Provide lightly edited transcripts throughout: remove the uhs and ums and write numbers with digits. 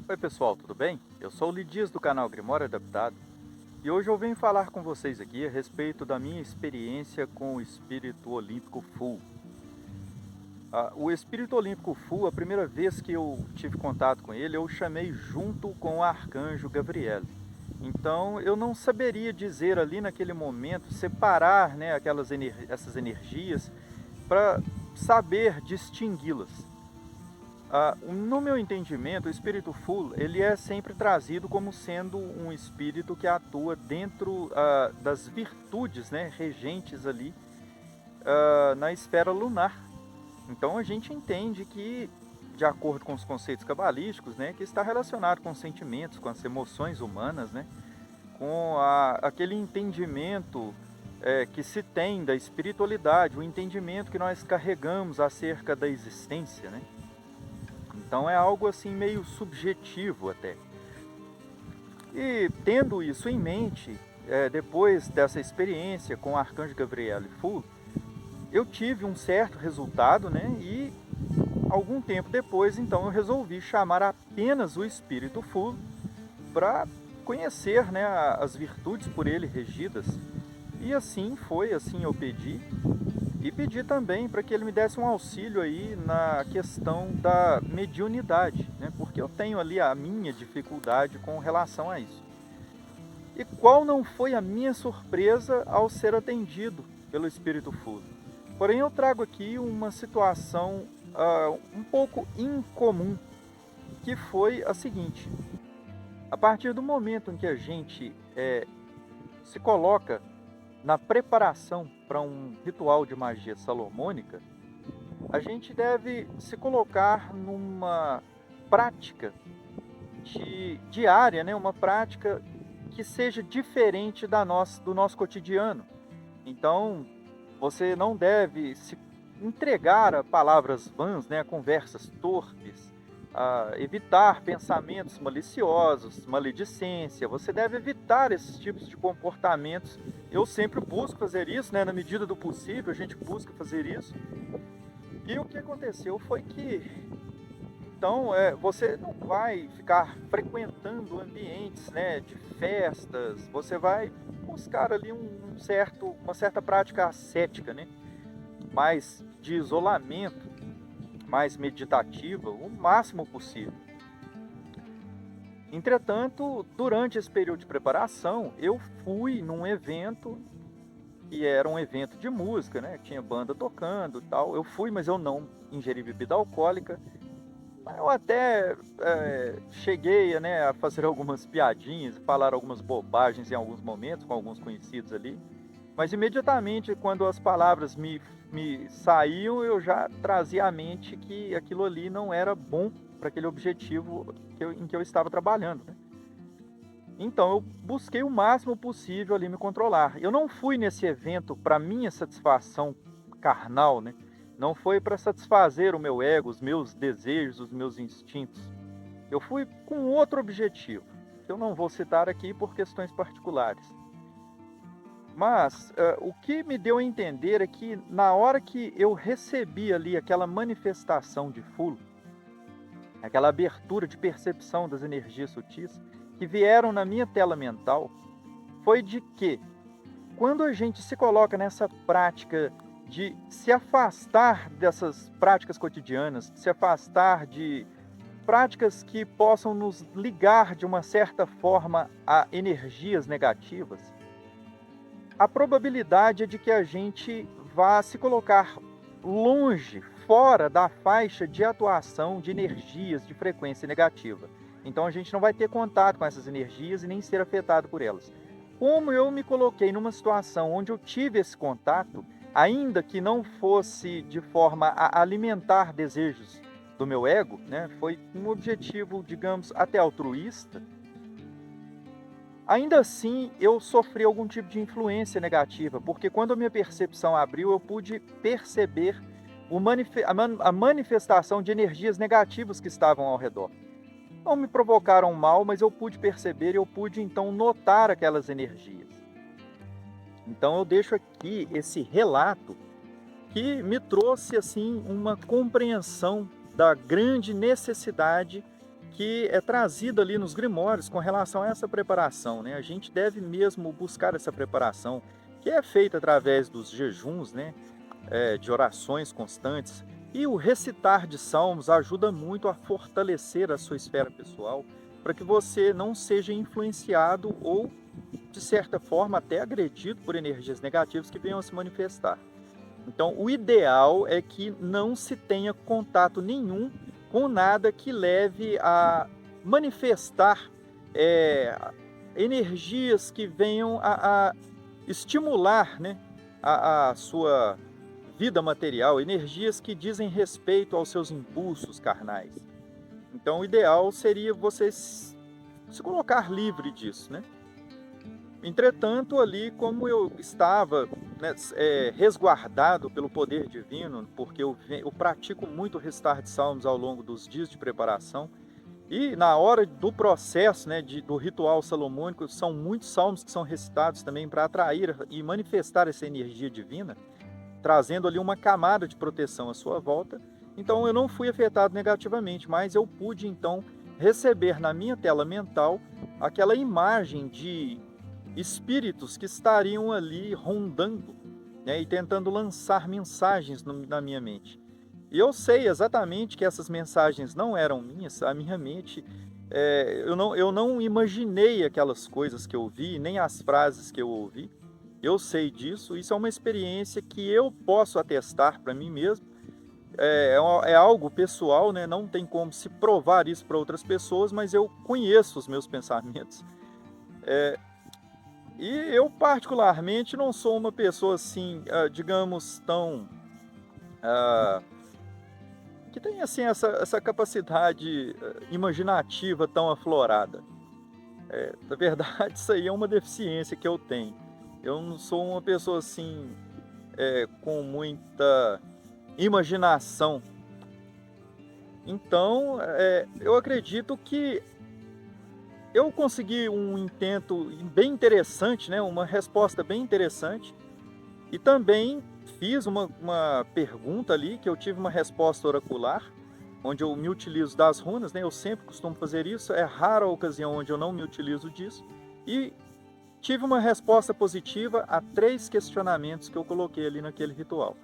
Oi pessoal, tudo bem? Eu sou o Lidias do canal Grimório Adaptado e hoje eu venho falar com vocês aqui a respeito da minha experiência com o Espírito Olímpico Full. O Espírito Olímpico Full, a primeira vez que eu tive contato com ele, eu o chamei junto com o Arcanjo Gabriel. Então eu não saberia dizer ali naquele momento, separar, né, essas energias para saber distingui-las. No meu entendimento, o espírito full, ele é sempre trazido como sendo um espírito que atua dentro das virtudes, né, regentes ali na esfera lunar. Então a gente entende que, de acordo com os conceitos cabalísticos, né, que está relacionado com os sentimentos, com as emoções humanas, né, com aquele entendimento que se tem da espiritualidade, o entendimento que nós carregamos acerca da existência, né? Então é algo assim meio subjetivo até. E tendo isso em mente, depois dessa experiência com o Arcanjo Gabriel Full, eu tive um certo resultado, né? E algum tempo depois, então, eu resolvi chamar apenas o Espírito Full para conhecer, né, as virtudes por ele regidas. E assim foi, assim eu pedi. E pedi também para que ele me desse um auxílio aí na questão da mediunidade, né? Porque eu tenho ali a minha dificuldade com relação a isso. E qual não foi a minha surpresa ao ser atendido pelo Espírito Full? Porém, eu trago aqui uma situação um pouco incomum, que foi a seguinte. A partir do momento em que a gente se coloca na preparação para um ritual de magia salomônica, a gente deve se colocar numa prática diária, né? Uma prática que seja diferente do nosso cotidiano. Então, você não deve se entregar a palavras vãs, né? A conversas torpes, a evitar pensamentos maliciosos, maledicência. Você deve evitar esses tipos de comportamentos. Eu sempre busco fazer isso, né? Na medida do possível, a gente busca fazer isso. E o que aconteceu foi que, então, você não vai ficar frequentando ambientes, né, de festas. Você vai buscar ali uma certa prática ascética, né? Mais de isolamento, mais meditativa, o máximo possível. Entretanto, durante esse período de preparação, eu fui num evento que era um evento de música, né? Tinha banda tocando e tal. Eu fui, mas eu não ingeri bebida alcoólica. Eu até cheguei, né, a fazer algumas piadinhas, falar algumas bobagens em alguns momentos com alguns conhecidos ali. Mas imediatamente, quando as palavras me saíam, eu já trazia à mente que aquilo ali não era bom para aquele objetivo em que eu estava trabalhando, né? Então, eu busquei o máximo possível ali me controlar. Eu não fui nesse evento para minha satisfação carnal, né? Não foi para satisfazer o meu ego, os meus desejos, os meus instintos. Eu fui com outro objetivo, que eu não vou citar aqui por questões particulares. Mas o que me deu a entender é que na hora que eu recebi ali aquela manifestação de Full, aquela abertura de percepção das energias sutis que vieram na minha tela mental, foi de que quando a gente se coloca nessa prática de se afastar dessas práticas cotidianas, se afastar de práticas que possam nos ligar de uma certa forma a energias negativas, a probabilidade é de que a gente vá se colocar longe, fora da faixa de atuação de energias de frequência negativa. Então a gente não vai ter contato com essas energias e nem ser afetado por elas. Como eu me coloquei numa situação onde eu tive esse contato, ainda que não fosse de forma a alimentar desejos do meu ego, né, foi um objetivo, digamos, até altruísta. Ainda assim, eu sofri algum tipo de influência negativa, porque quando a minha percepção abriu, eu pude perceber a manifestação de energias negativas que estavam ao redor. Não me provocaram mal, mas eu pude perceber e eu pude então notar aquelas energias. Então eu deixo aqui esse relato que me trouxe assim uma compreensão da grande necessidade que é trazida ali nos grimórios com relação a essa preparação, né? A gente deve mesmo buscar essa preparação, que é feita através dos jejuns, né? De orações constantes. E o recitar de salmos ajuda muito a fortalecer a sua esfera pessoal, para que você não seja influenciado ou, de certa forma, até agredido por energias negativas que venham a se manifestar. Então, o ideal é que não se tenha contato nenhum com nada que leve a manifestar energias que venham a estimular, né, a sua vida material, energias que dizem respeito aos seus impulsos carnais. Então, o ideal seria você se colocar livre disso, né? Entretanto, ali, como eu estava, né, resguardado pelo poder divino, porque eu pratico muito o recitar de salmos ao longo dos dias de preparação, e na hora do processo, né, do ritual salomônico, são muitos salmos que são recitados também para atrair e manifestar essa energia divina, trazendo ali uma camada de proteção à sua volta. Então eu não fui afetado negativamente, mas eu pude então receber na minha tela mental aquela imagem de espíritos que estariam ali rondando, né, e tentando lançar mensagens na minha mente. E eu sei exatamente que essas mensagens não eram minhas, a minha mente, eu não imaginei aquelas coisas que eu vi, nem as frases que eu ouvi. Eu sei disso, isso é uma experiência que eu posso atestar para mim mesmo. É algo pessoal, né? Não tem como se provar isso para outras pessoas, mas eu conheço os meus pensamentos. E eu, particularmente, não sou uma pessoa assim, digamos, tão. Que tem assim essa capacidade imaginativa tão aflorada. Na verdade, isso aí é uma deficiência que eu tenho. Eu não sou uma pessoa assim, com muita imaginação. Então, eu acredito que eu consegui um intento bem interessante, né? Uma resposta bem interessante. E também fiz uma pergunta ali, que eu tive uma resposta oracular, onde eu me utilizo das runas, né? Eu sempre costumo fazer isso, é rara a ocasião onde eu não me utilizo disso. E tive uma resposta positiva a 3 questionamentos que eu coloquei ali naquele ritual.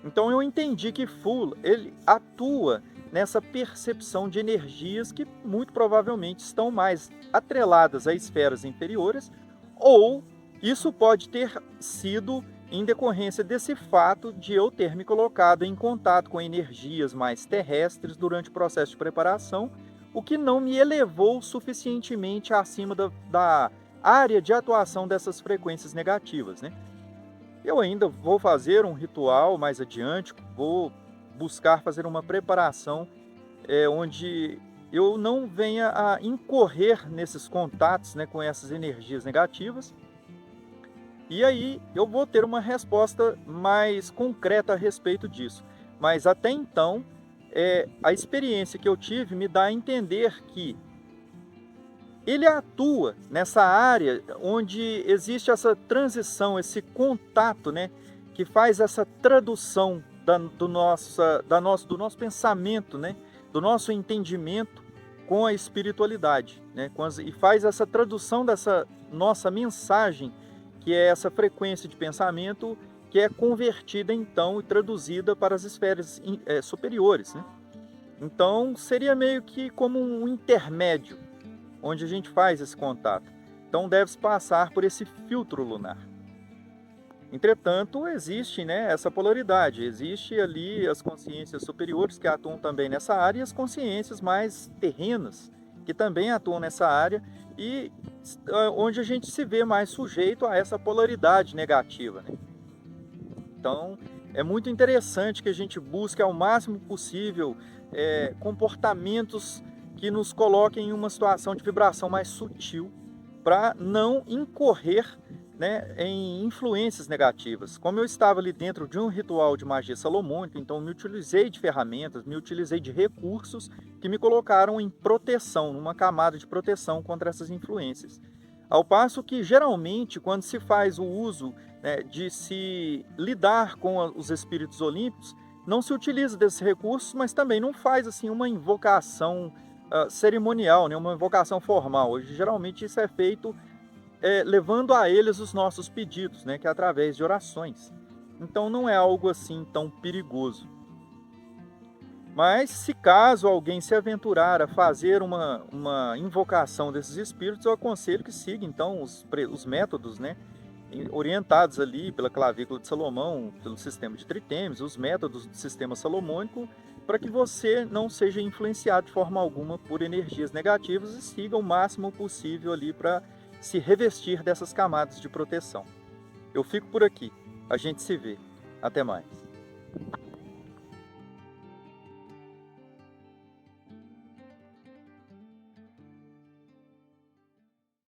Então eu entendi que Full, ele atua nessa percepção de energias que muito provavelmente estão mais atreladas a esferas inferiores, ou isso pode ter sido em decorrência desse fato de eu ter me colocado em contato com energias mais terrestres durante o processo de preparação, o que não me elevou suficientemente acima da área de atuação dessas frequências negativas, né? Eu ainda vou fazer um ritual mais adiante, vou buscar fazer uma preparação onde eu não venha a incorrer nesses contatos, né, com essas energias negativas. E aí eu vou ter uma resposta mais concreta a respeito disso. Mas até então, a experiência que eu tive me dá a entender que ele atua nessa área onde existe essa transição, esse contato, né, que faz essa tradução do nosso pensamento, né, do nosso entendimento com a espiritualidade, né, e faz essa tradução dessa nossa mensagem, que é essa frequência de pensamento, que é convertida então e traduzida para as esferas superiores, né? Então seria meio que como um intermédio, onde a gente faz esse contato. Então deve-se passar por esse filtro lunar. Entretanto, existe, né, essa polaridade. Existe ali as consciências superiores que atuam também nessa área e as consciências mais terrenas que também atuam nessa área e onde a gente se vê mais sujeito a essa polaridade negativa, né? Então, é muito interessante que a gente busque ao máximo possível comportamentos que nos coloquem em uma situação de vibração mais sutil para não incorrer, né, em influências negativas. Como eu estava ali dentro de um ritual de magia salomônica, então me utilizei de ferramentas, me utilizei de recursos que me colocaram em proteção, numa camada de proteção contra essas influências. Ao passo que, geralmente, quando se faz o uso, né, de se lidar com os espíritos olímpicos, não se utiliza desses recursos, mas também não faz assim uma invocação cerimonial, né? Uma invocação formal. Hoje, geralmente isso é feito levando a eles os nossos pedidos, né? Que é através de orações. Então não é algo assim tão perigoso. Mas se caso alguém se aventurar a fazer uma invocação desses espíritos, eu aconselho que siga então os métodos, né, orientados ali pela clavícula de Salomão, pelo sistema de tritêmios, os métodos do sistema salomônico, para que você não seja influenciado de forma alguma por energias negativas e siga o máximo possível ali para se revestir dessas camadas de proteção. Eu fico por aqui. A gente se vê. Até mais.